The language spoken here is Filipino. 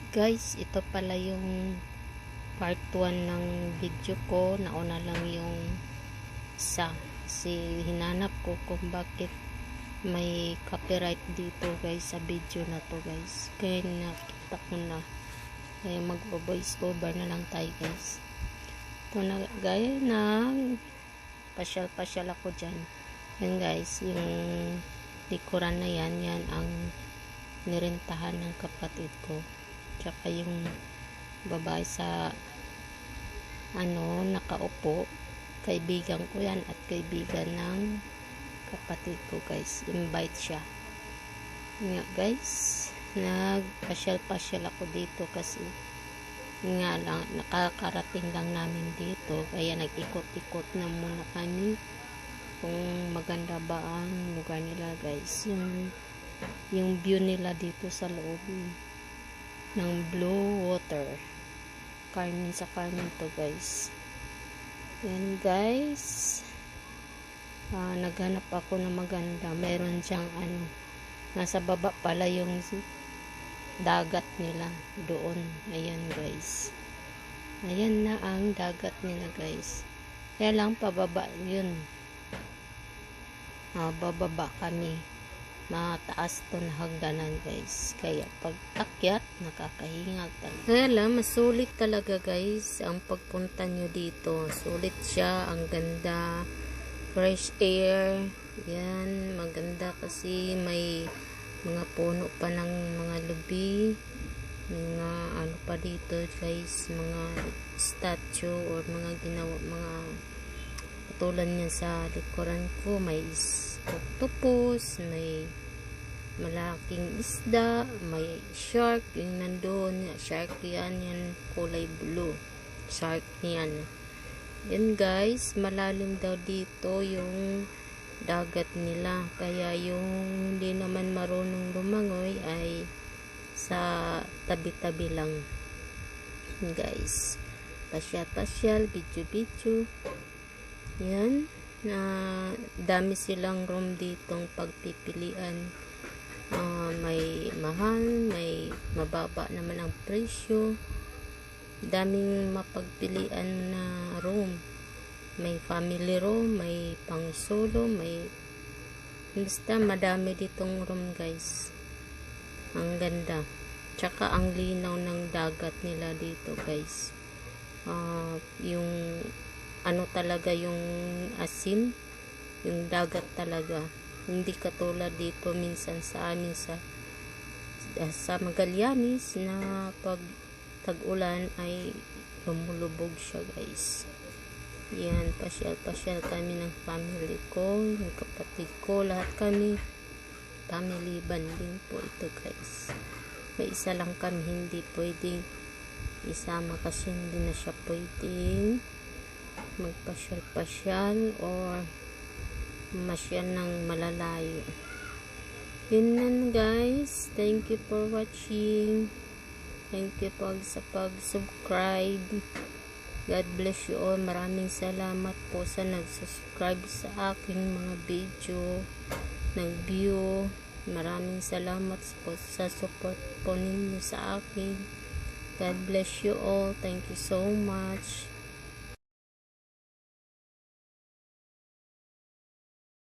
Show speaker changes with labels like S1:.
S1: Guys, ito pala yung part 1 ng video ko. Nauna lang yung isa. Kasi hinanap ko kung bakit may copyright dito guys sa video na to guys. Kaya nakita ko na. Kaya mag-voice over na lang tayo guys. Ito na gaya ng pasyal-pasyal ako dyan. Yan guys, yung likuran na yan ang nirentahan ng kapatid ko. Tsaka yung babae sa nakaupo, kaibigan ko yan at kaibigan ng kapatid ko guys. Invite siya nga guys, nagpasyal-pasyal ako dito kasi nga lang, nakakarating lang namin dito, kaya nag-ikot-ikot na muna kami kung maganda ba ang lugar nila guys. Yung view nila dito sa loob ng Blue Water Carmen, sa Carmen to guys. Yan guys, naghanap ako ng maganda. Meron dyang nasa baba pala yung dagat nila doon. Ayan guys, ayan na ang dagat nila guys. Kaya lang pababa yun, bababa kami. Mataas to na hagdanan guys, kaya pag akyat nakakahingag talaga. Kaya lang masulit talaga guys ang pagpunta nyo dito. Sulit siya, ang ganda, fresh air. Yan, maganda kasi may mga puno pa ng mga lubi, mga pa dito guys, mga statue or mga ginawa, mga katulad niya sa likuran ko. May octopus, may malaking isda, may shark, yung nandun, shark yan kulay blue, shark yan. Yan guys, malalim daw dito yung dagat nila, kaya yung hindi naman marunong lumangoy ay sa tabi-tabi lang guys. Pasyal-pasyal, video-video. Yan, dami silang room ditong pagpipilian. May mahal, may mababa naman ang presyo. Daming mapagpilian na room. May family room, may pang solo, may basta madami ditong room guys. Ang ganda, tsaka ang linaw ng dagat nila dito guys. Yung talaga yung asin, yung dagat talaga, hindi katulad dito minsan sa amin sa Magallanes na pag tag-ulan ay lumulubog siya guys. Yan, pasyal-pasyal kami ng family ko, ng kapatid ko, lahat kami family bonding po ito guys. May isa lang kami hindi pwedeng isama kasi hindi na siya pwedeng magpasyal-pasyal or masyal ng malalayo. Yun lang guys, thank you for watching, thank you po sa pag-subscribe. God bless you all. Maraming salamat po sa nag-subscribe sa aking mga video, nag-view. Maraming salamat po sa support po ninyo sa akin. God bless you all. Thank you so much.